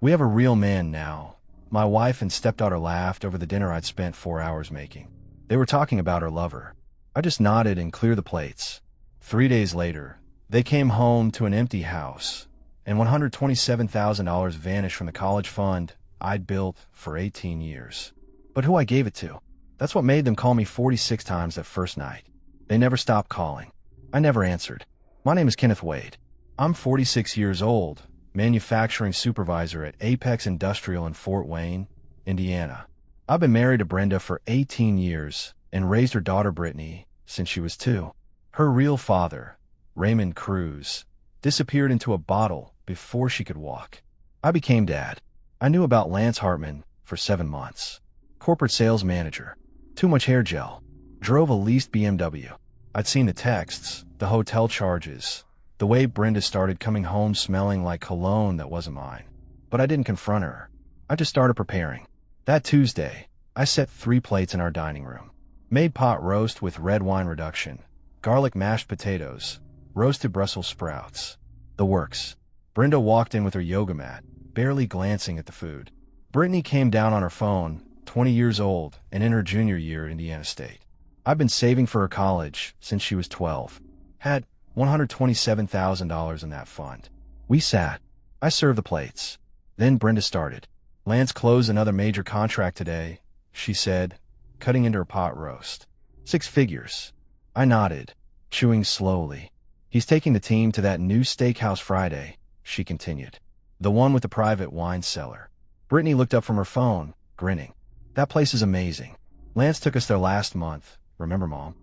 We have a real man now. My wife and stepdaughter laughed over the dinner I'd spent 4 hours making. They were talking about her lover. I just nodded and cleared the plates. 3 days later, they came home to an empty house, and $127,000 vanished from the college fund I'd built for 18 years. But who I gave it to? That's what made them call me 46 times that first night. They never stopped calling. I never answered. My name is Kenneth Wade. I'm 46 years old, manufacturing supervisor at Apex Industrial in Fort Wayne, Indiana. I've been married to Brenda for 18 years and raised her daughter Brittany since she was 2. Her real father, Raymond Cruz, disappeared into a bottle before she could walk. I became dad. I knew about Lance Hartman for 7 months. Corporate sales manager. Too much hair gel. Drove a leased BMW. I'd seen the texts, the hotel charges, the way Brenda started coming home smelling like cologne that wasn't mine. But I didn't confront her. I just started preparing. That Tuesday, I set 3 plates in our dining room. Made pot roast with red wine reduction, garlic mashed potatoes, roasted Brussels sprouts. The works. Brenda walked in with her yoga mat, barely glancing at the food. Brittany came down on her phone, 20 years old and in her junior year at Indiana State. I've been saving for her college since she was 12. Had $127,000 in that fund. We sat. I served the plates. Then Brenda started. Lance closed another major contract today, she said, cutting into her pot roast. 6 figures. I nodded, chewing slowly. He's taking the team to that new steakhouse Friday, she continued. The one with the private wine cellar. Brittany looked up from her phone, grinning. That place is amazing. Lance took us there last month. Remember, Mom?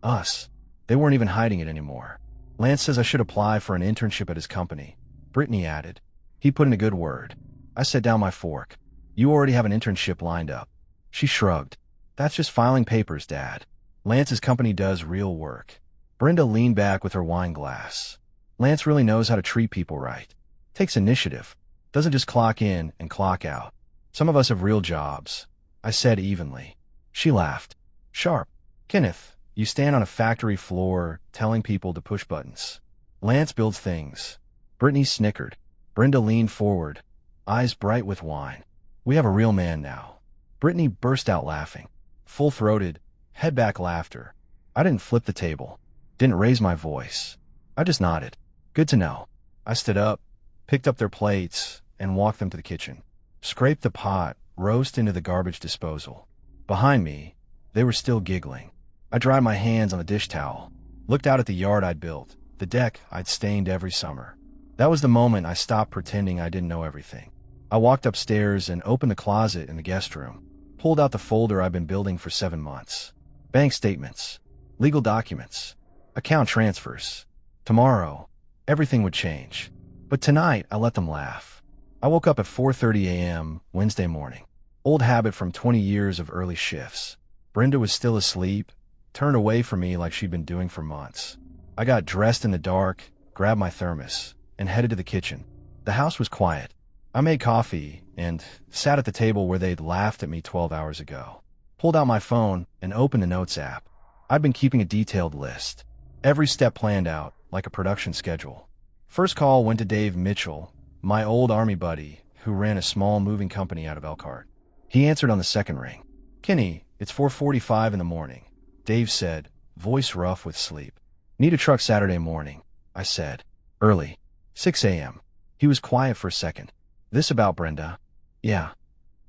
Us. They weren't even hiding it anymore. Lance says I should apply for an internship at his company. Brittany added. He put in a good word. I set down my fork. You already have an internship lined up. She shrugged. That's just filing papers, Dad. Lance's company does real work. Brenda leaned back with her wine glass. Lance really knows how to treat people right. Takes initiative. Doesn't just clock in and clock out. Some of us have real jobs, I said evenly. She laughed. Sharp. Kenneth, you stand on a factory floor telling people to push buttons. Lance builds things. Brittany snickered. Brenda leaned forward, eyes bright with wine. We have a real man now. Brittany burst out laughing. Full-throated, head-back laughter. I didn't flip the table. Didn't raise my voice. I just nodded. Good to know. I stood up, picked up their plates, and walked them to the kitchen. Scraped the pot, roast into the garbage disposal. Behind me, they were still giggling. I dried my hands on the dish towel, looked out at the yard I'd built, the deck I'd stained every summer. That was the moment I stopped pretending I didn't know everything. I walked upstairs and opened the closet in the guest room, pulled out the folder I'd been building for 7 months. Bank statements, legal documents, account transfers. Tomorrow, everything would change. But tonight, I let them laugh. I woke up at 4:30 a.m. Wednesday morning. Old habit from 20 years of early shifts. Brenda was still asleep, turned away from me like she'd been doing for months. I got dressed in the dark, grabbed my thermos, and headed to the kitchen. The house was quiet. I made coffee and sat at the table where they'd laughed at me 12 hours ago. Pulled out my phone and opened the Notes app. I'd been keeping a detailed list. Every step planned out, like a production schedule. First call went to Dave Mitchell, my old Army buddy, who ran a small moving company out of Elkhart. He answered on the second ring. Kenny, it's 4:45 in the morning, Dave said, voice rough with sleep. Need a truck Saturday morning, I said. Early. 6 a.m. He was quiet for a second. This about Brenda? Yeah.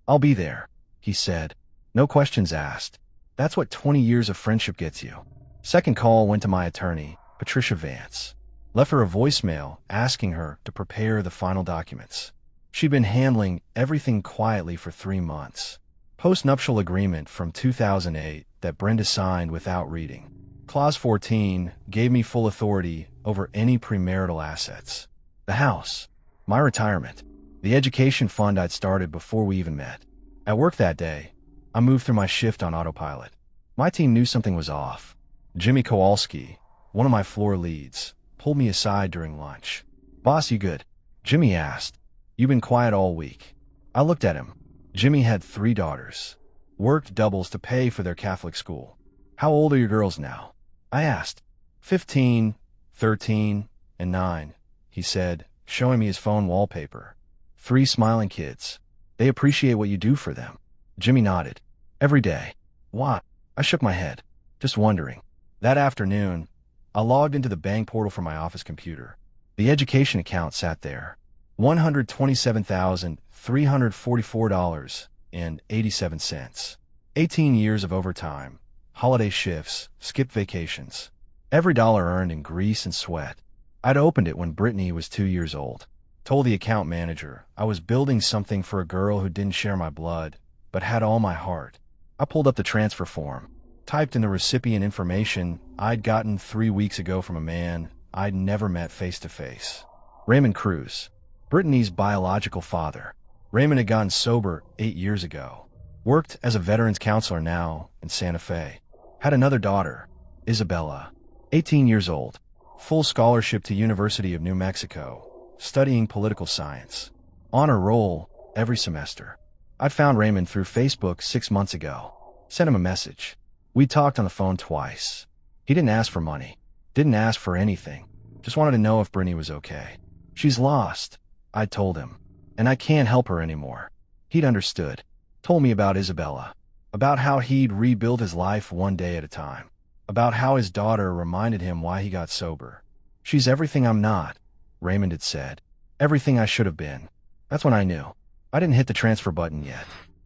I'll be there, he said. No questions asked. That's what 20 years of friendship gets you. Second call went to my attorney, Patricia Vance. Left her a voicemail asking her to prepare the final documents. She'd been handling everything quietly for 3 months. Post-nuptial agreement from 2008 that Brenda signed without reading. Clause 14 gave me full authority over any premarital assets. The house, my retirement, the education fund I'd started before we even met. At work that day, I moved through my shift on autopilot. My team knew something was off. Jimmy Kowalski, one of my floor leads, pulled me aside during lunch. Boss, you good? Jimmy asked. You've been quiet all week. I looked at him. Jimmy had 3 daughters. Worked doubles to pay for their Catholic school. How old are your girls now? I asked. 15, 13, and 9, he said, showing me his phone wallpaper. 3 smiling kids. They appreciate what you do for them. Jimmy nodded. Every day. Why? I shook my head, just wondering. That afternoon, I logged into the bank portal from my office computer. The education account sat there. $127,344.87. 18 years of overtime, holiday shifts, skipped vacations. Every dollar earned in grease and sweat. I'd opened it when Brittany was 2 years old. Told the account manager I was building something for a girl who didn't share my blood, but had all my heart. I pulled up the transfer form, typed in the recipient information I'd gotten 3 weeks ago from a man I'd never met face to face. Raymond Cruz, Brittany's biological father. Raymond had gotten sober 8 years ago. Worked as a veterans counselor now in Santa Fe. Had another daughter, Isabella, 18 years old. Full scholarship to University of New Mexico, studying political science. Honor roll every semester. I'd found Raymond through Facebook 6 months ago. Sent him a message. We talked on the phone twice. He didn't ask for money. Didn't ask for anything. Just wanted to know if Brittany was okay. She's lost, I told him. And I can't help her anymore. He'd understood. Told me about Isabella. About how he'd rebuild his life one day at a time. About how his daughter reminded him why he got sober. She's everything I'm not, Raymond had said. Everything I should have been. That's when I knew. I didn't hit the transfer button yet.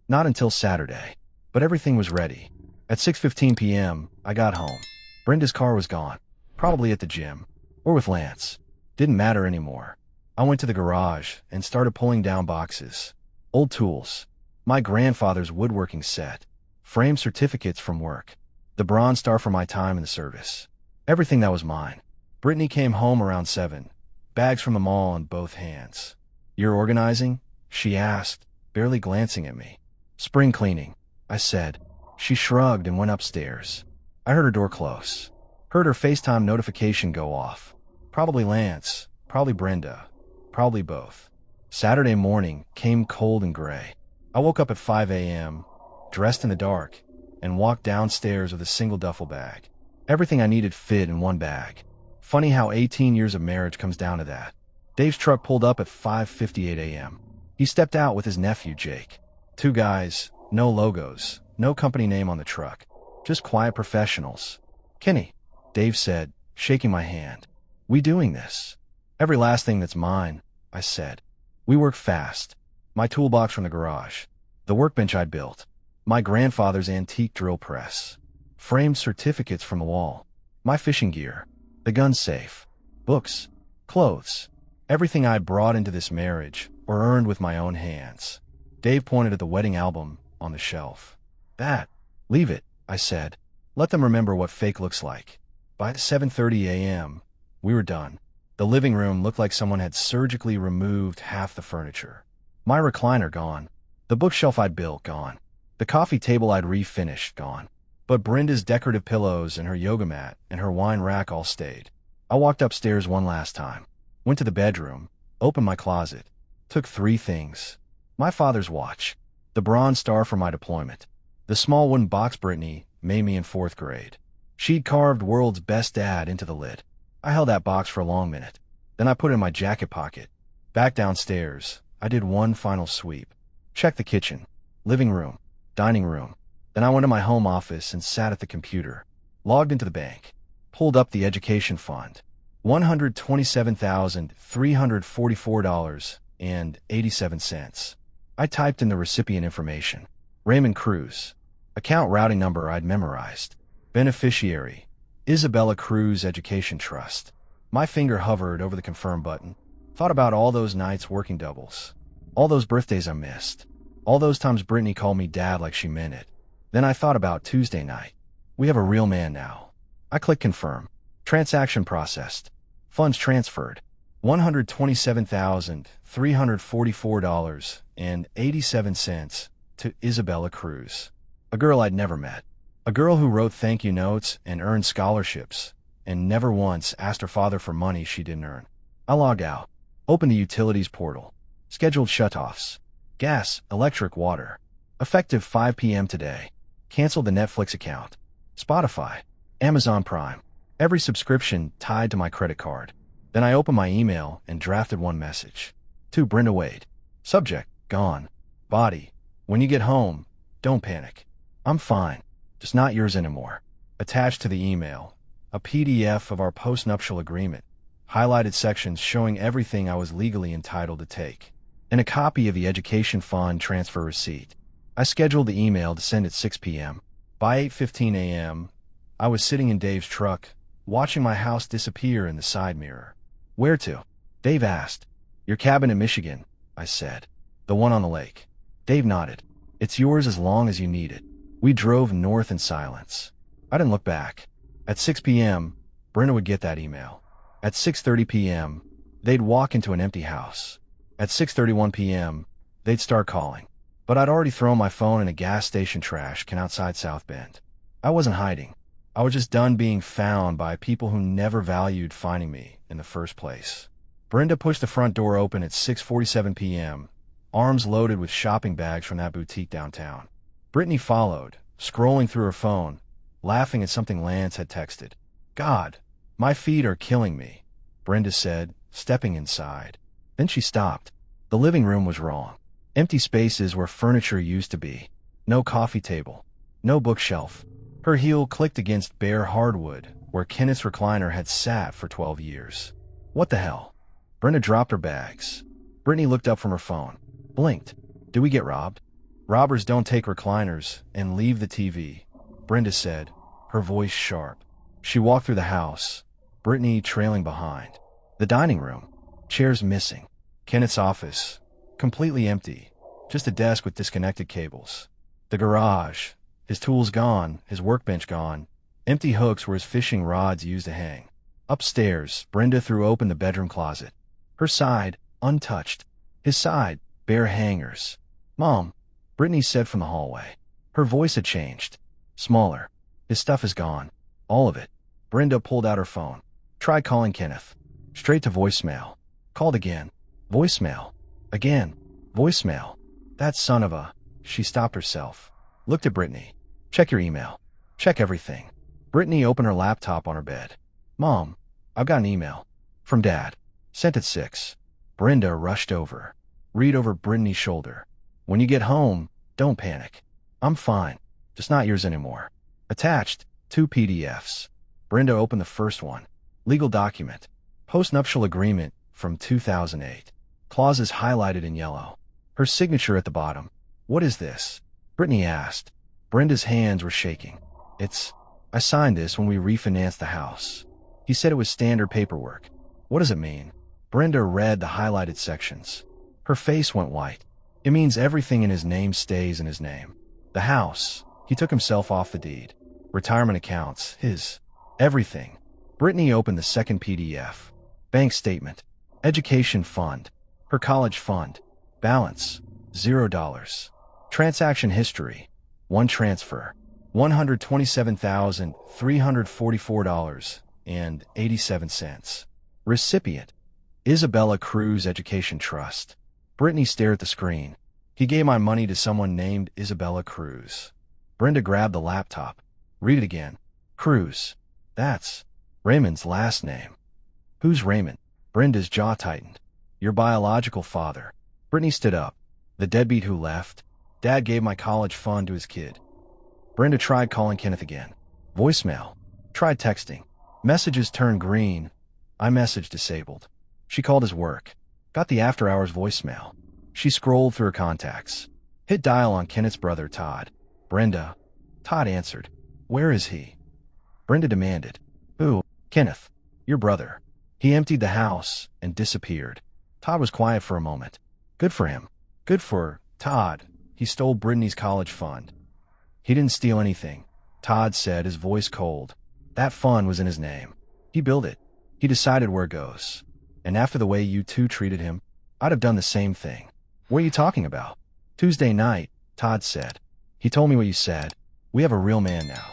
Not until Saturday. But everything was ready. At 6:15 p.m., I got home. Brenda's car was gone. Probably at the gym. Or with Lance. Didn't matter anymore. I went to the garage and started pulling down boxes. Old tools. My grandfather's woodworking set. Framed certificates from work. The Bronze Star for my time in the service. Everything that was mine. Brittany came home around 7. Bags from the mall in both hands. You're organizing? She asked, barely glancing at me. Spring cleaning, I said. She shrugged and went upstairs. I heard her door close. Heard her FaceTime notification go off. Probably Lance. Probably Brenda. Probably both. Saturday morning came cold and gray. I woke up at 5 a.m., dressed in the dark, and walked downstairs with a single duffel bag. Everything I needed fit in one bag. Funny how 18 years of marriage comes down to that. Dave's truck pulled up at 5:58 a.m. He stepped out with his nephew, Jake. 2 guys, no logos, no company name on the truck. Just quiet professionals. Kenny, Dave said, shaking my hand. We doing this? Every last thing that's mine, I said. We work fast. My toolbox from the garage. The workbench I'd built. My grandfather's antique drill press. Framed certificates from the wall. My fishing gear. The gun safe. Books. Clothes. Everything I'd brought into this marriage or earned with my own hands. Dave pointed at the wedding album on the shelf. That. Leave it, I said. Let them remember what fake looks like. By 7:30 a.m., we were done. The living room looked like someone had surgically removed half the furniture. My recliner gone. The bookshelf I'd built gone. The coffee table I'd refinished gone. But Brenda's decorative pillows and her yoga mat and her wine rack all stayed. I walked upstairs one last time. Went to the bedroom. Opened my closet. Took 3 things. My father's watch. The Bronze Star for my deployment. The small wooden box Brittany made me in 4th grade. She'd carved World's Best Dad into the lid. I held that box for a long minute. Then I put it in my jacket pocket. Back downstairs, I did one final sweep. Checked the kitchen, living room, dining room. Then I went to my home office and sat at the computer. Logged into the bank. Pulled up the education fund. $127,344.87. I typed in the recipient information. Raymond Cruz. Account routing number I'd memorized. Beneficiary. Isabella Cruz Education Trust. My finger hovered over the confirm button. Thought about all those nights working doubles. All those birthdays I missed. All those times Brittany called me dad like she meant it. Then I thought about Tuesday night. We have a real man now. I clicked confirm. Transaction processed. Funds transferred. $127,344.87 to Isabella Cruz. A girl I'd never met. A girl who wrote thank you notes and earned scholarships, and never once asked her father for money she didn't earn. I logged out. Opened the utilities portal. Scheduled shutoffs. Gas, electric, water. Effective 5 p.m. today. Canceled the Netflix account. Spotify. Amazon Prime. Every subscription tied to my credit card. Then I opened my email and drafted one message. To Brenda Wade. Subject, gone. Body, when you get home, don't panic. I'm fine. Just not yours anymore. Attached to the email, a PDF of our postnuptial agreement, highlighted sections showing everything I was legally entitled to take, and a copy of the education fund transfer receipt. I scheduled the email to send at 6 p.m. By 8:15 a.m., I was sitting in Dave's truck, watching my house disappear in the side mirror. Where to? Dave asked. Your cabin in Michigan, I said. The one on the lake. Dave nodded. It's yours as long as you need it. We drove north in silence. I didn't look back. At 6 p.m., Brenda would get that email. At 6:30 p.m., they'd walk into an empty house. At 6:31 p.m., they'd start calling. But I'd already thrown my phone in a gas station trash can outside South Bend. I wasn't hiding. I was just done being found by people who never valued finding me in the first place. Brenda pushed the front door open at 6:47 p.m., arms loaded with shopping bags from that boutique downtown. Brittany followed, scrolling through her phone, laughing at something Lance had texted. God, my feet are killing me, Brenda said, stepping inside. Then she stopped. The living room was wrong. Empty spaces where furniture used to be. No coffee table. No bookshelf. Her heel clicked against bare hardwood where Kenneth's recliner had sat for 12 years. What the hell? Brenda dropped her bags. Brittany looked up from her phone. Blinked. Did we get robbed? Robbers don't take recliners and leave the TV, Brenda said, her voice sharp. She walked through the house, Brittany trailing behind. The dining room. Chairs missing. Kenneth's office. Completely empty. Just a desk with disconnected cables. The garage. His tools gone, his workbench gone. Empty hooks where his fishing rods used to hang. Upstairs, Brenda threw open the bedroom closet. Her side, untouched. His side, bare hangers. Mom, Brittany said from the hallway. Her voice had changed. Smaller. His stuff is gone. All of it. Brenda pulled out her phone. Tried calling Kenneth. Straight to voicemail. Called again. Voicemail. Again. Voicemail. That son of a... She stopped herself. Looked at Brittany. Check your email. Check everything. Brittany opened her laptop on her bed. Mom, I've got an email. From Dad. Sent at 6. Brenda rushed over. Read over Brittany's shoulder. When you get home, don't panic. I'm fine. Just not yours anymore. Attached, 2 PDFs. Brenda opened the first one. Legal document. Postnuptial agreement from 2008. Clauses highlighted in yellow. Her signature at the bottom. What is this? Brittany asked. Brenda's hands were shaking. I signed this when we refinanced the house. He said it was standard paperwork. What does it mean? Brenda read the highlighted sections. Her face went white. It means everything in his name stays in his name. The house. He took himself off the deed. Retirement accounts. His. Everything. Brittany opened the second PDF. Bank statement. Education fund. Her college fund. Balance. $0. Transaction history. 1 transfer. $127,344.87. Recipient. Isabella Cruz Education Trust. Brittany stared at the screen. He gave my money to someone named Isabella Cruz. Brenda grabbed the laptop. Read it again. Cruz. That's Raymond's last name. Who's Raymond? Brenda's jaw tightened. Your biological father. Brittany stood up. The deadbeat who left. Dad gave my college fund to his kid. Brenda tried calling Kenneth again. Voicemail. Tried texting. Messages turned green. iMessage disabled. She called his work. Got the after-hours voicemail. She scrolled through her contacts. Hit dial on Kenneth's brother, Todd. Brenda. Todd answered. Where is he? Brenda demanded. Who? Kenneth. Your brother. He emptied the house and disappeared. Todd was quiet for a moment. Good for him. Good for Todd. He stole Brittany's college fund. He didn't steal anything, Todd said, his voice cold. That fund was in his name. He built it. He decided where it goes. And after the way you two treated him, I'd have done the same thing. What are you talking about? Tuesday night, Todd said. He told me what you said. We have a real man now.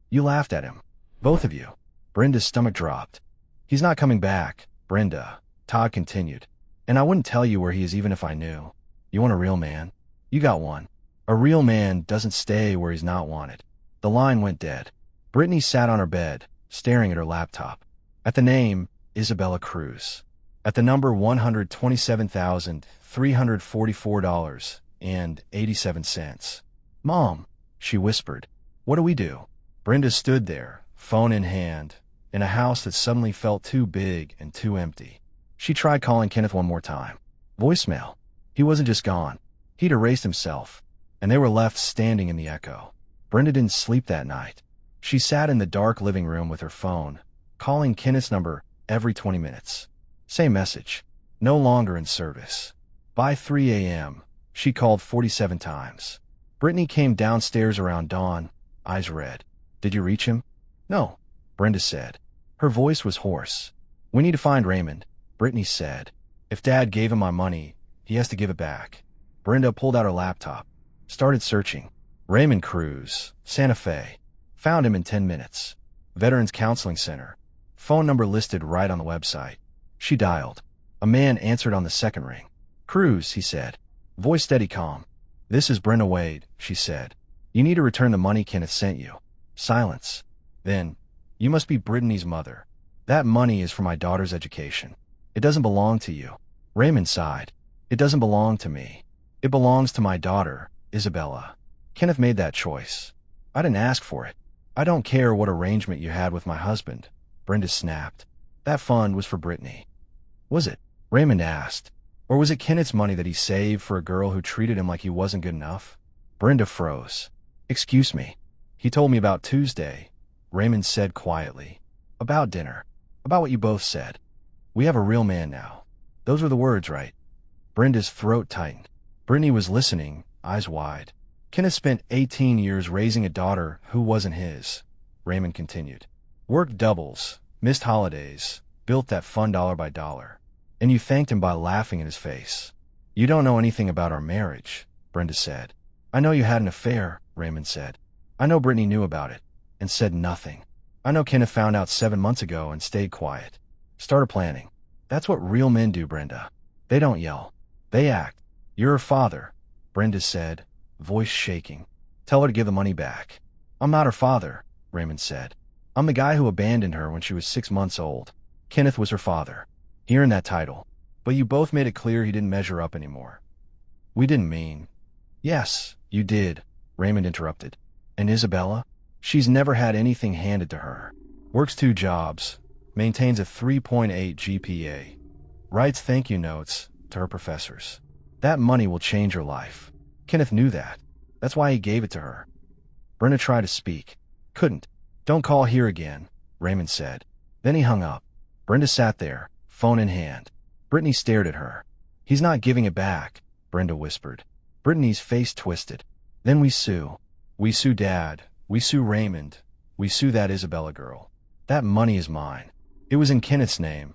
You laughed at him. Both of you. Brenda's stomach dropped. He's not coming back, Brenda. Todd continued. And I wouldn't tell you where he is even if I knew. You want a real man? You got one. A real man doesn't stay where he's not wanted. The line went dead. Brittany sat on her bed, staring at her laptop. At the name, Isabella Cruz. at the number $127,344.87. Mom, she whispered. What do we do? Brenda stood there, phone in hand, in a house that suddenly felt too big and too empty. She tried calling Kenneth one more time. Voicemail. He wasn't just gone. He'd erased himself, and they were left standing in the echo. Brenda didn't sleep that night. She sat in the dark living room with her phone, calling Kenneth's number every 20 minutes. Same message. No longer in service. By 3 a.m., she called 47 times. Brittany came downstairs around dawn, eyes red. Did you reach him? No, Brenda said. Her voice was hoarse. We need to find Raymond, Brittany said. If Dad gave him my money, he has to give it back. Brenda pulled out her laptop, started searching. Raymond Cruz, Santa Fe. Found him in 10 minutes. Veterans Counseling Center. Phone number listed right on the website. She dialed. A man answered on the second ring. Cruz, he said. Voice steady calm. This is Brenda Wade, she said. You need to return the money Kenneth sent you. Silence. Then, you must be Brittany's mother. That money is for my daughter's education. It doesn't belong to you. Raymond sighed. It doesn't belong to me. It belongs to my daughter, Isabella. Kenneth made that choice. I didn't ask for it. I don't care what arrangement you had with my husband, Brenda snapped. That fund was for Brittany. Was it? Raymond asked. Or was it Kenneth's money that he saved for a girl who treated him like he wasn't good enough? Brenda froze. Excuse me. He told me about Tuesday, Raymond said quietly. About dinner. About what you both said. We have a real man now. Those were the words, right? Brenda's throat tightened. Brittany was listening, eyes wide. Kenneth spent 18 years raising a daughter who wasn't his, Raymond continued. Worked doubles, missed holidays, built that fund dollar by dollar. And you thanked him by laughing in his face. You don't know anything about our marriage, Brenda said. I know you had an affair, Raymond said. I know Brittany knew about it, and said nothing. I know Kenneth found out 7 months ago and stayed quiet. Started planning. That's what real men do, Brenda. They don't yell. They act. You're her father, Brenda said, voice shaking. Tell her to give the money back. I'm not her father, Raymond said. I'm the guy who abandoned her when she was 6 months old. Kenneth was her father. He earned that title. But you both made it clear he didn't measure up anymore. We didn't mean. Yes, you did, Raymond interrupted. And Isabella? She's never had anything handed to her. Works 2 jobs. Maintains a 3.8 GPA. Writes thank you notes to her professors. That money will change her life. Kenneth knew that. That's why he gave it to her. Brenda tried to speak. Couldn't. Don't call here again, Raymond said. Then he hung up. Brenda sat there, phone in hand. Brittany stared at her. He's not giving it back, Brenda whispered. Brittany's face twisted. Then we sue. We sue Dad. We sue Raymond. We sue that Isabella girl. That money is mine. It was in Kenneth's name,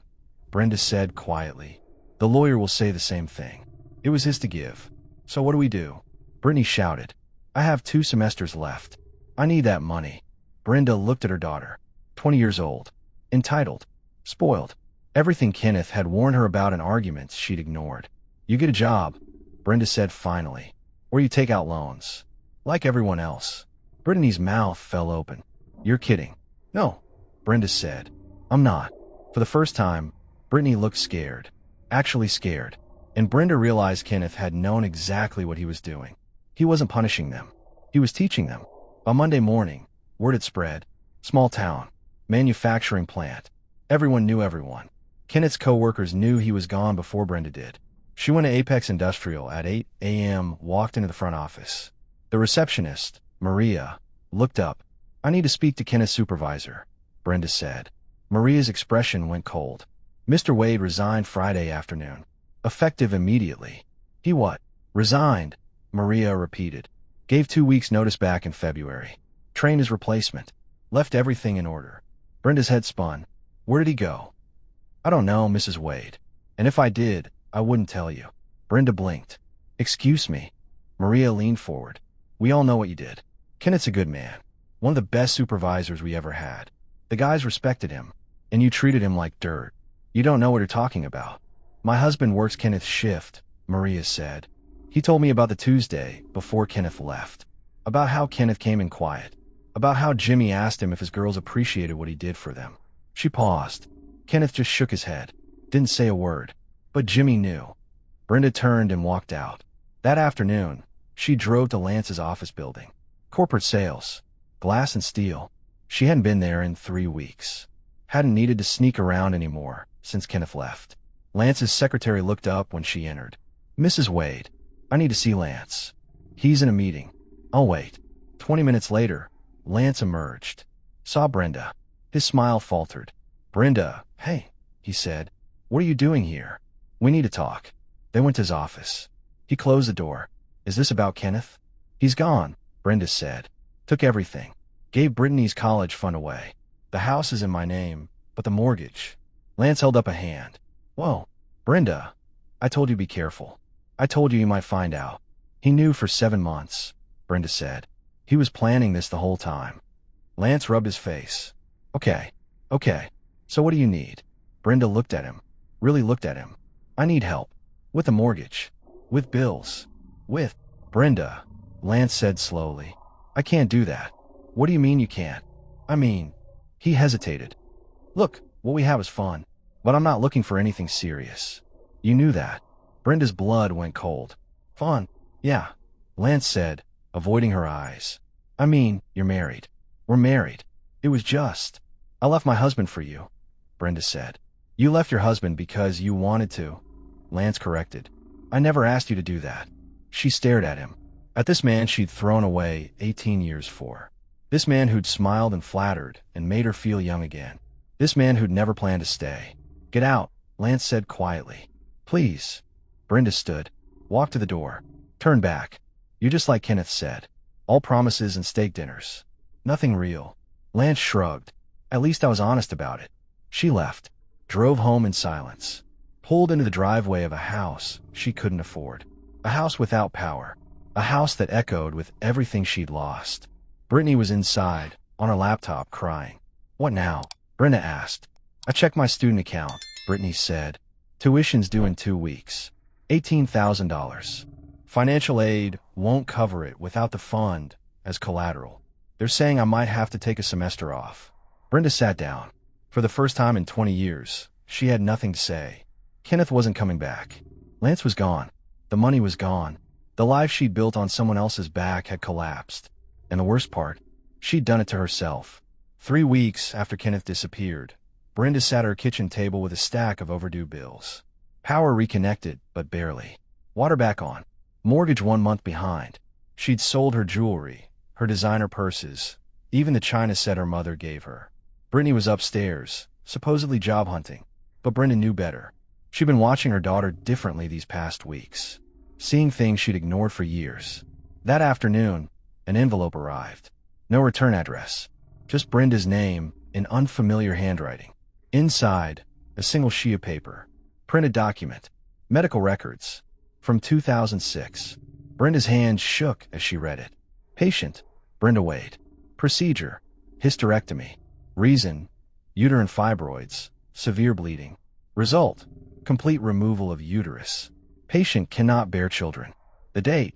Brenda said quietly. The lawyer will say the same thing. It was his to give. So what do we do? Brittany shouted. I have 2 semesters left. I need that money. Brenda looked at her daughter. 20 years old. Entitled. Spoiled. Everything Kenneth had warned her about in arguments she'd ignored. You get a job, Brenda said finally. Or you take out loans. Like everyone else. Brittany's mouth fell open. You're kidding. No, Brenda said. I'm not. For the first time, Brittany looked scared. Actually scared. And Brenda realized Kenneth had known exactly what he was doing. He wasn't punishing them. He was teaching them. By Monday morning, word had spread. Small town. Manufacturing plant. Everyone knew everyone. Kenneth's co-workers knew he was gone before Brenda did. She went to Apex Industrial at 8 a.m., walked into the front office. The receptionist, Maria, looked up. I need to speak to Kenneth's supervisor, Brenda said. Maria's expression went cold. Mr. Wade resigned Friday afternoon. Effective immediately. He what? Resigned, Maria repeated. Gave 2 weeks notice back in February. Trained his replacement. Left everything in order. Brenda's head spun. Where did he go? I don't know, Mrs. Wade. And if I did, I wouldn't tell you. Brenda blinked. Excuse me. Maria leaned forward. We all know what you did. Kenneth's a good man. One of the best supervisors we ever had. The guys respected him. And you treated him like dirt. You don't know what you're talking about. My husband works Kenneth's shift, Maria said. He told me about the Tuesday before Kenneth left. About how Kenneth came in quiet. About how Jimmy asked him if his girls appreciated what he did for them. She paused. Kenneth just shook his head. didn't say a word. But Jimmy knew. Brenda turned and walked out. That afternoon, she drove to Lance's office building. Corporate sales. Glass and steel. She hadn't been there in 3 weeks. Hadn't needed to sneak around anymore since Kenneth left. Lance's secretary looked up when she entered. "Mrs. Wade, I need to see Lance. He's in a meeting. I'll wait." 20 minutes later, Lance emerged. Saw Brenda. His smile faltered. "Brenda, hey," he said. "What are you doing here? We need to talk." They went to his office. He closed the door. "Is this about Kenneth?" "He's gone," Brenda said. "Took everything. Gave Brittany's college fund away. The house is in my name, but the mortgage." Lance held up a hand. "Whoa, Brenda, I told you be careful. I told you might find out." "He knew for 7 months," Brenda said. "He was planning this the whole time." Lance rubbed his face. Okay. So what do you need?" Brenda looked at him. Really looked at him. "I need help. With the mortgage. With bills. With—" "Brenda," Lance said slowly. "I can't do that." "What do you mean you can't?" "I mean—" He hesitated. "Look, what we have is fun. But I'm not looking for anything serious. You knew that." Brenda's blood went cold. "Fun? Yeah," Lance said, avoiding her eyes. "I mean, you're married. We're married. It was just—" "I left my husband for you," Brenda said. "You left your husband because you wanted to," Lance corrected. "I never asked you to do that." She stared at him. At this man she'd thrown away 18 years for. This man who'd smiled and flattered and made her feel young again. This man who'd never planned to stay. "Get out," Lance said quietly. "Please." Brenda stood, walked to the door, turned back. "You're just like Kenneth said. All promises and steak dinners. Nothing real." Lance shrugged. "At least I was honest about it." She left, drove home in silence, pulled into the driveway of a house she couldn't afford. A house without power. A house that echoed with everything she'd lost. Brittany was inside, on her laptop, crying. "What now?" Brenda asked. "I checked my student account," Brittany said. "Tuition's due in 2 weeks. $18,000. Financial aid won't cover it without the fund as collateral. They're saying I might have to take a semester off." Brenda sat down. For the first time in 20 years, she had nothing to say. Kenneth wasn't coming back. Lance was gone. The money was gone. The life she'd built on someone else's back had collapsed. And the worst part, she'd done it to herself. 3 weeks after Kenneth disappeared, Brenda sat at her kitchen table with a stack of overdue bills. Power reconnected, but barely. Water back on. Mortgage 1 month behind. She'd sold her jewelry, her designer purses, even the china set her mother gave her. Brittany was upstairs, supposedly job hunting, but Brenda knew better. She'd been watching her daughter differently these past weeks, seeing things she'd ignored for years. That afternoon, an envelope arrived. No return address, just Brenda's name in unfamiliar handwriting. Inside, a single sheet of paper, printed document, medical records, from 2006. Brenda's hand shook as she read it. Patient, Brenda Wade. Procedure, hysterectomy. Reason, uterine fibroids, severe bleeding. Result, complete removal of uterus. Patient cannot bear children. The date,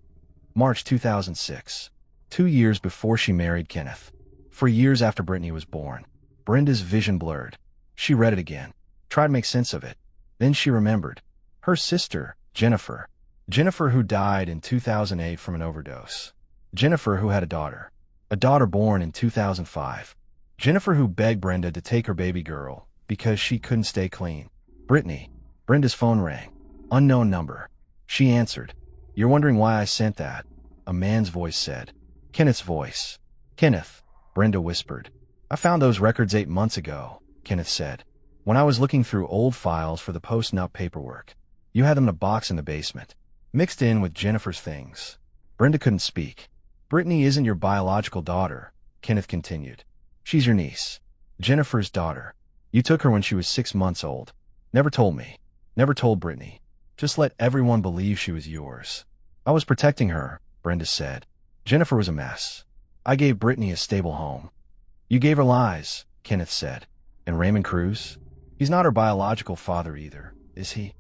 March 2006. 2 years before she married Kenneth. For years after Brittany was born. Brenda's vision blurred. She read it again, tried to make sense of it. Then she remembered. Her sister, Jennifer. Jennifer who died in 2008 from an overdose. Jennifer who had a daughter born in 2005. Jennifer who begged Brenda to take her baby girl because she couldn't stay clean. Brittany. Brenda's phone rang. Unknown number. She answered. "You're wondering why I sent that," a man's voice said. Kenneth's voice. "Kenneth," Brenda whispered. "I found those records 8 months ago," Kenneth said. "When I was looking through old files for the post-nup paperwork. You had them in a box in the basement, mixed in with Jennifer's things." Brenda couldn't speak. "Brittany isn't your biological daughter," Kenneth continued. "She's your niece. Jennifer's daughter. You took her when she was 6 months old. Never told me. Never told Brittany. Just let everyone believe she was yours." "I was protecting her," Brenda said. "Jennifer was a mess. I gave Brittany a stable home." "You gave her lies," Kenneth said. "And Raymond Cruz? He's not her biological father either, is he?"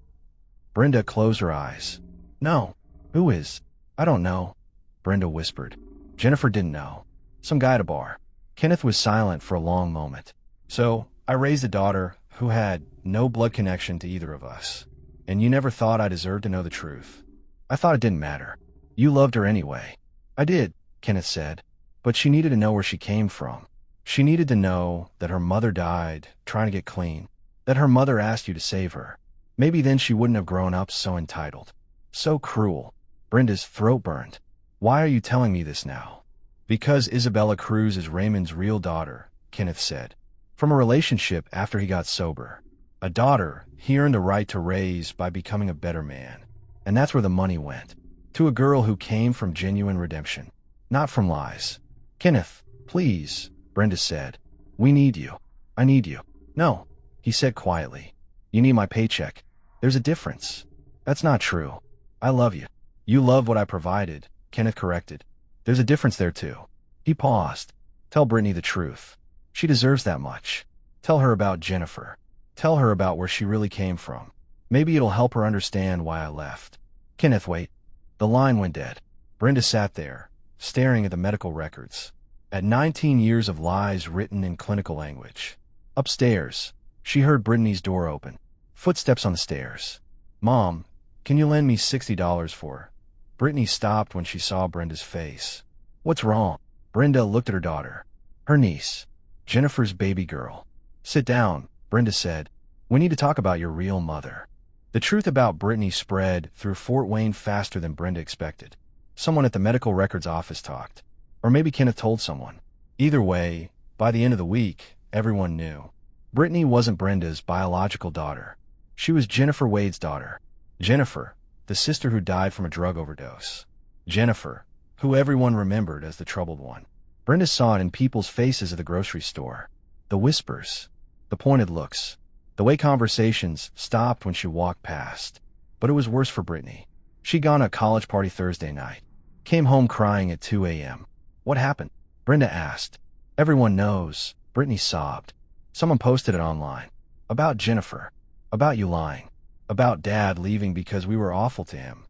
Brenda closed her eyes. "No. Who is?" "I don't know," Brenda whispered. Jennifer didn't know. "Some guy at a bar." Kenneth was silent for a long moment. "So, I raised a daughter who had no blood connection to either of us. And you never thought I deserved to know the truth. I thought it didn't matter. You loved her anyway. I did, Kenneth said. But she needed to know where she came from. She needed to know that her mother died trying to get clean, that her mother asked you to save her. Maybe then she wouldn't have grown up so entitled. So cruel. Brenda's throat burned. Why are you telling me this now? Because Isabella Cruz is Raymond's real daughter, Kenneth said. From a relationship after he got sober. A daughter he earned a right to raise by becoming a better man. And that's where the money went. To a girl who came from genuine redemption. Not from lies. Kenneth, please, Brenda said. We need you. I need you. No, he said quietly. You need my paycheck. There's a difference. That's not true. I love you. You love what I provided, Kenneth corrected. There's a difference there too. He paused. Tell Brittany the truth. She deserves that much. Tell her about Jennifer. Tell her about where she really came from. Maybe it'll help her understand why I left. Kenneth, wait. The line went dead. Brenda sat there, staring at the medical records. At 19 years of lies written in clinical language. Upstairs, she heard Brittany's door open. Footsteps on the stairs. Mom, can you lend me $60 for her? Brittany stopped when she saw Brenda's face. What's wrong? Brenda looked at her daughter. Her niece. Jennifer's baby girl. Sit down, Brenda said. We need to talk about your real mother. The truth about Brittany spread through Fort Wayne faster than Brenda expected. Someone at the medical records office talked. Or maybe Kenneth told someone. Either way, by the end of the week, everyone knew. Brittany wasn't Brenda's biological daughter. She was Jennifer Wade's daughter. Jennifer, the sister who died from a drug overdose. Jennifer, who everyone remembered as the troubled one. Brenda saw it in people's faces at the grocery store. The whispers. The pointed looks. The way conversations stopped when she walked past. But it was worse for Brittany. She'd gone to a college party Thursday night. Came home crying at 2 a.m. What happened? Brenda asked. Everyone knows, Brittany sobbed. Someone posted it online. About Jennifer. About you lying. About Dad leaving because we were awful to him.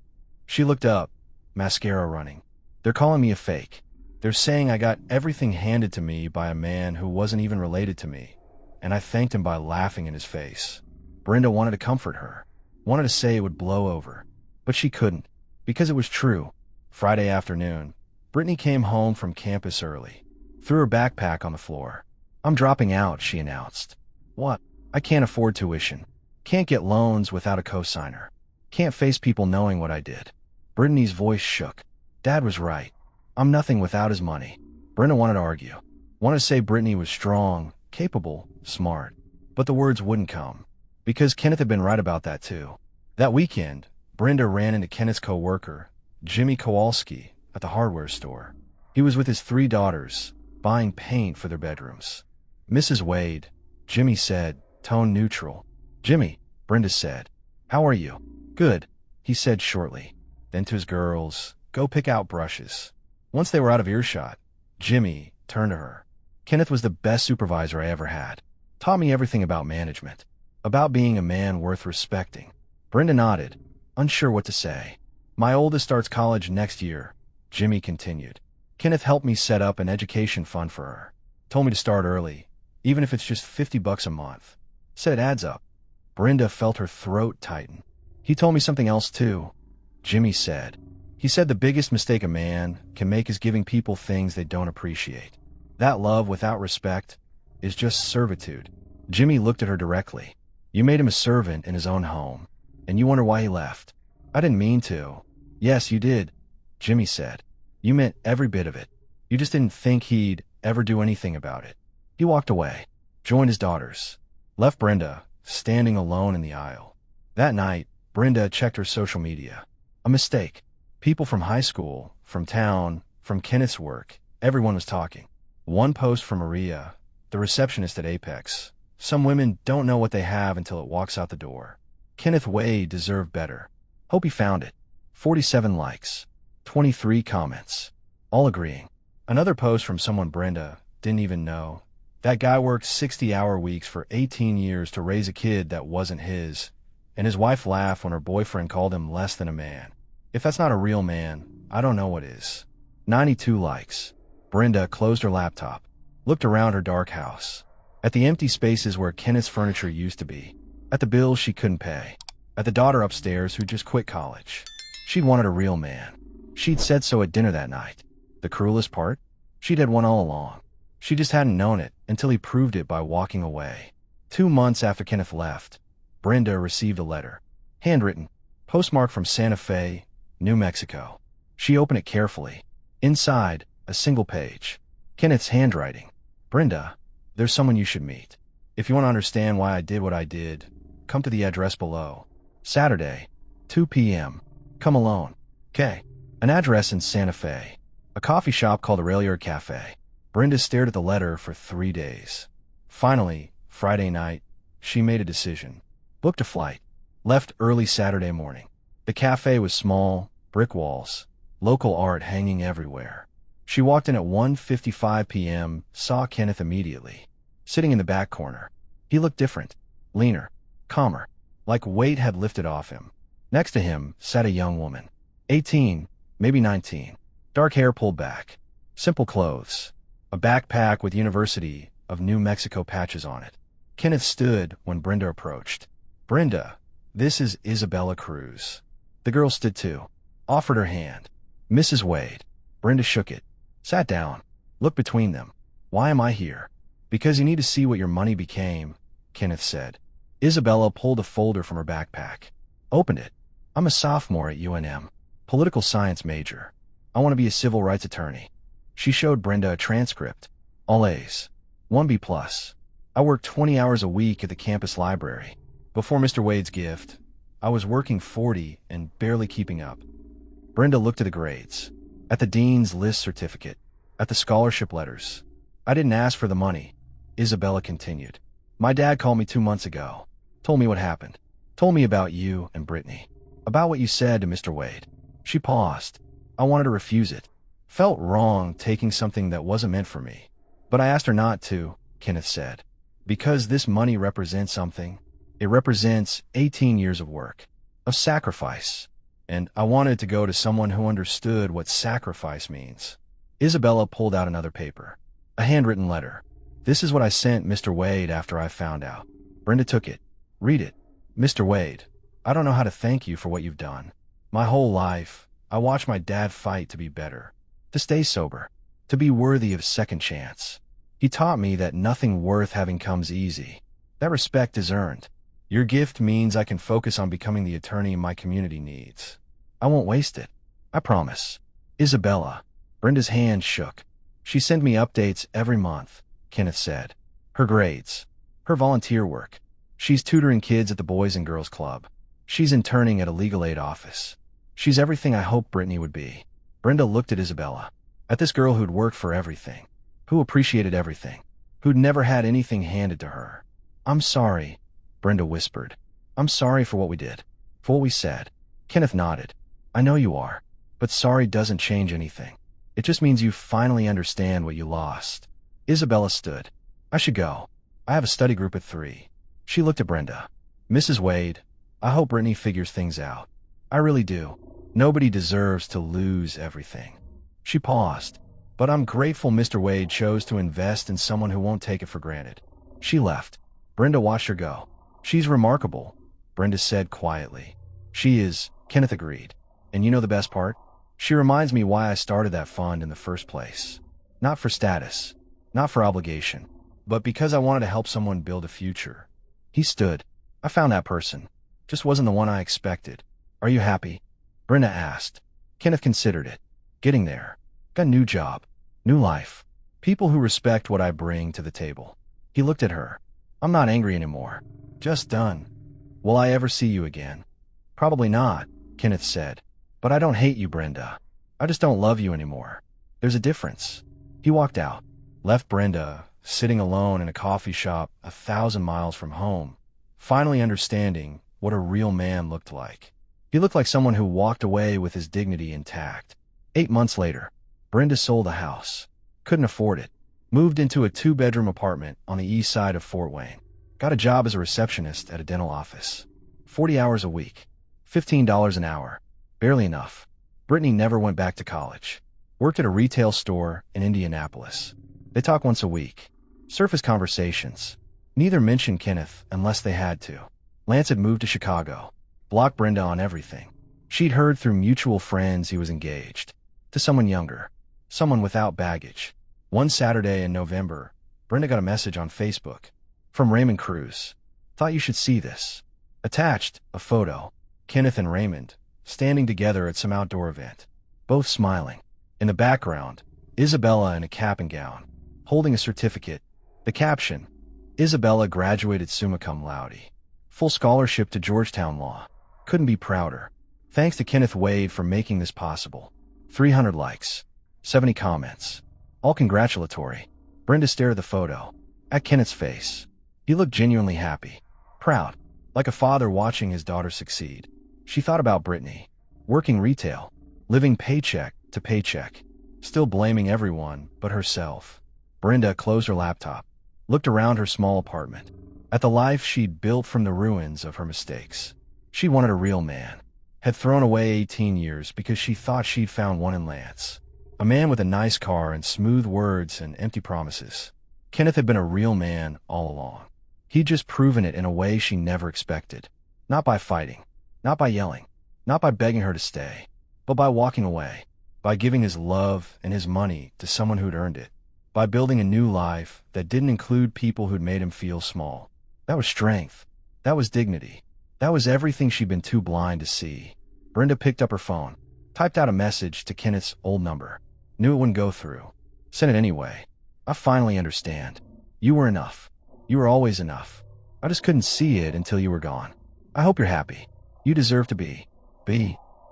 She looked up, mascara running. They're calling me a fake. They're saying I got everything handed to me by a man who wasn't even related to me. And I thanked him by laughing in his face. Brenda wanted to comfort her. Wanted to say it would blow over. But she couldn't. Because it was true. Friday afternoon, Brittany came home from campus early. Threw her backpack on the floor. I'm dropping out, she announced. What? I can't afford tuition. Can't get loans without a cosigner. Can't face people knowing what I did. Brittany's voice shook. Dad was right. I'm nothing without his money. Brenda wanted to argue. Wanted to say Brittany was strong, capable, smart. But the words wouldn't come. Because Kenneth had been right about that too. That weekend, Brenda ran into Kenneth's co-worker, Jimmy Kowalski, at the hardware store. He was with his 3 daughters, buying paint for their bedrooms. Mrs. Wade, Jimmy said, tone neutral. Jimmy, Brenda said. How are you? Good, he said shortly. Then to his girls, go pick out brushes. Once they were out of earshot, Jimmy turned to her. Kenneth was the best supervisor I ever had. Taught me everything about management. About being a man worth respecting. Brenda nodded, unsure what to say. My oldest starts college next year, Jimmy continued. Kenneth helped me set up an education fund for her. Told me to start early, even if it's just $50 a month. Said it adds up. Brenda felt her throat tighten. He told me something else too, Jimmy said. He said the biggest mistake a man can make is giving people things they don't appreciate. That love without respect is just servitude. Jimmy looked at her directly. You made him a servant in his own home, and you wonder why he left. I didn't mean to. Yes, you did, Jimmy said. You meant every bit of it. You just didn't think he'd ever do anything about it. He walked away, joined his daughters, left Brenda standing alone in the aisle. That night, Brenda checked her social media. A mistake. People from high school, from town, from Kenneth's work, everyone was talking. One post from Maria, the receptionist at Apex. Some women don't know what they have until it walks out the door. Kenneth Wade deserved better. Hope he found it. 47 likes. 23 comments. All agreeing. Another post from someone Brenda didn't even know. That guy worked 60-hour weeks for 18 years to raise a kid that wasn't his, and his wife laughed when her boyfriend called him less than a man. If that's not a real man, I don't know what is. 92 likes. Brenda closed her laptop, looked around her dark house. At the empty spaces where Kenneth's furniture used to be. At the bills she couldn't pay. At the daughter upstairs who just quit college. She'd wanted a real man. She'd said so at dinner that night. The cruelest part? She'd had one all along. She just hadn't known it until he proved it by walking away. 2 months after Kenneth left, Brenda received a letter. Handwritten. Postmarked from Santa Fe, New Mexico. She opened it carefully. Inside, a single page. Kenneth's handwriting. Brenda, there's someone you should meet. If you want to understand why I did what I did, come to the address below. Saturday, 2 p.m. Come alone. K. An address in Santa Fe. A coffee shop called Aurelia Cafe. Brenda stared at the letter for 3 days. Finally, Friday night, she made a decision. Booked a flight. Left early Saturday morning. The cafe was small, brick walls, local art hanging everywhere. She walked in at 1:55 p.m., saw Kenneth immediately. Sitting in the back corner. He looked different. Leaner. Calmer. Like weight had lifted off him. Next to him sat a young woman. 18, maybe 19. Dark hair pulled back. Simple clothes. A backpack with University of New Mexico patches on it. Kenneth stood when Brenda approached. Brenda, this is Isabella Cruz. The girl stood too. Offered her hand. Mrs. Wade. Brenda shook it. Sat down. Looked between them. Why am I here? Because you need to see what your money became, Kenneth said. Isabella pulled a folder from her backpack. Opened it. I'm a sophomore at UNM. Political science major. I want to be a civil rights attorney. She showed Brenda a transcript. All A's. 1B+. I worked 20 hours a week at the campus library. Before Mr. Wade's gift, I was working 40 and barely keeping up. Brenda looked at the grades. At the dean's list certificate. At the scholarship letters. I didn't ask for the money. Isabella continued. My dad called me 2 months ago. Told me what happened. Told me about you and Brittany. About what you said to Mr. Wade. She paused. I wanted to refuse it. Felt wrong taking something that wasn't meant for me. But I asked her not to, Kenneth said. Because this money represents something. It represents 18 years of work. Of sacrifice. And I wanted to go to someone who understood what sacrifice means. Isabella pulled out another paper. A handwritten letter. This is what I sent Mr. Wade after I found out. Brenda took it. Read it. Mr. Wade, I don't know how to thank you for what you've done. My whole life, I watched my dad fight to be better. To stay sober. To be worthy of second chance. He taught me that nothing worth having comes easy. That respect is earned. Your gift means I can focus on becoming the attorney my community needs. I won't waste it. I promise. Isabella. Brenda's hand shook. She sent me updates every month, Kenneth said. Her grades. Her volunteer work. She's tutoring kids at the Boys and Girls Club. She's interning at a legal aid office. She's everything I hoped Brittany would be. Brenda looked at Isabella. At this girl who'd worked for everything. Who appreciated everything. Who'd never had anything handed to her. I'm sorry, Brenda whispered. I'm sorry for what we did. For what we said. Kenneth nodded. I know you are. But sorry doesn't change anything. It just means you finally understand what you lost. Isabella stood. I should go. I have a study group at 3. She looked at Brenda. Mrs. Wade, I hope Brittany figures things out. I really do. Nobody deserves to lose everything. She paused. But I'm grateful Mr. Wade chose to invest in someone who won't take it for granted. She left. Brenda watched her go. She's remarkable, Brenda said quietly. She is, Kenneth agreed. And you know the best part? She reminds me why I started that fund in the first place. Not for status, not for obligation, but because I wanted to help someone build a future. He stood. I found that person. Just wasn't the one I expected. Are you happy? Brenda asked. Kenneth considered it. Getting there. Got a new job. New life. People who respect what I bring to the table. He looked at her. I'm not angry anymore. Just done. Will I ever see you again? Probably not, Kenneth said. But I don't hate you, Brenda. I just don't love you anymore. There's a difference. He walked out. Left Brenda sitting alone in a coffee shop 1,000 miles from home, finally understanding what a real man looked like. He looked like someone who walked away with his dignity intact. 8 months later, Brenda sold a house. Couldn't afford it. Moved into a 2-bedroom apartment on the east side of Fort Wayne. Got a job as a receptionist at a dental office. 40 hours a week. $15 an hour. Barely enough. Brittany never went back to college. Worked at a retail store in Indianapolis. They talk once a week. Surface conversations. Neither mentioned Kenneth unless they had to. Lance had moved to Chicago, blocked Brenda on everything. She'd heard through mutual friends he was engaged. To someone younger. Someone without baggage. One Saturday in November, Brenda got a message on Facebook. From Raymond Cruz. Thought you should see this. Attached, a photo. Kenneth and Raymond, standing together at some outdoor event. Both smiling. In the background, Isabella in a cap and gown, holding a certificate. The caption, Isabella graduated summa cum laude. Full scholarship to Georgetown Law. Couldn't be prouder. Thanks to Kenneth Wade for making this possible. 300 likes. 70 comments. All congratulatory. Brenda stared at the photo. At Kenneth's face. He looked genuinely happy. Proud. Like a father watching his daughter succeed. She thought about Brittany. Working retail. Living paycheck to paycheck. Still blaming everyone but herself. Brenda closed her laptop. Looked around her small apartment. At the life she'd built from the ruins of her mistakes. She wanted a real man. Had thrown away 18 years because she thought she'd found one in Lance. A man with a nice car and smooth words and empty promises. Kenneth had been a real man all along. He'd just proven it in a way she never expected. Not by fighting. Not by yelling. Not by begging her to stay. But by walking away. By giving his love and his money to someone who'd earned it. By building a new life that didn't include people who'd made him feel small. That was strength. That was dignity. That was everything she'd been too blind to see. Brenda picked up her phone. Typed out a message to Kenneth's old number. Knew it wouldn't go through. Sent it anyway. I finally understand. You were enough. You were always enough. I just couldn't see it until you were gone. I hope you're happy. You deserve to be.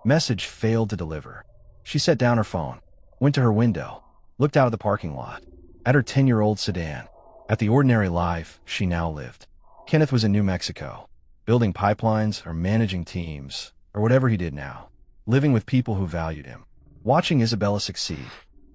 Message failed to deliver. She set down her phone. Went to her window. Looked out at the parking lot. At her 10-year-old sedan. At the ordinary life she now lived. Kenneth was in New Mexico. Building pipelines or managing teams or whatever he did now. Living with people who valued him. Watching Isabella succeed.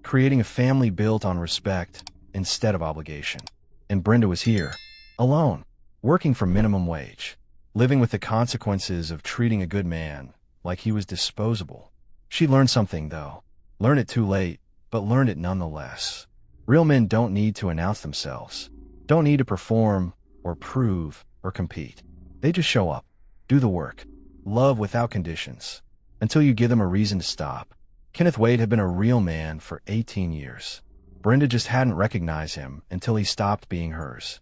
Creating a family built on respect instead of obligation. And Brenda was here. Alone. Working for minimum wage. Living with the consequences of treating a good man like he was disposable. She learned something, though. Learned it too late, but learned it nonetheless. Real men don't need to announce themselves. Don't need to perform or prove or compete. They just show up. Do the work. Love without conditions. Until you give them a reason to stop. Kenneth Wade had been a real man for 18 years. Brenda just hadn't recognized him until he stopped being hers.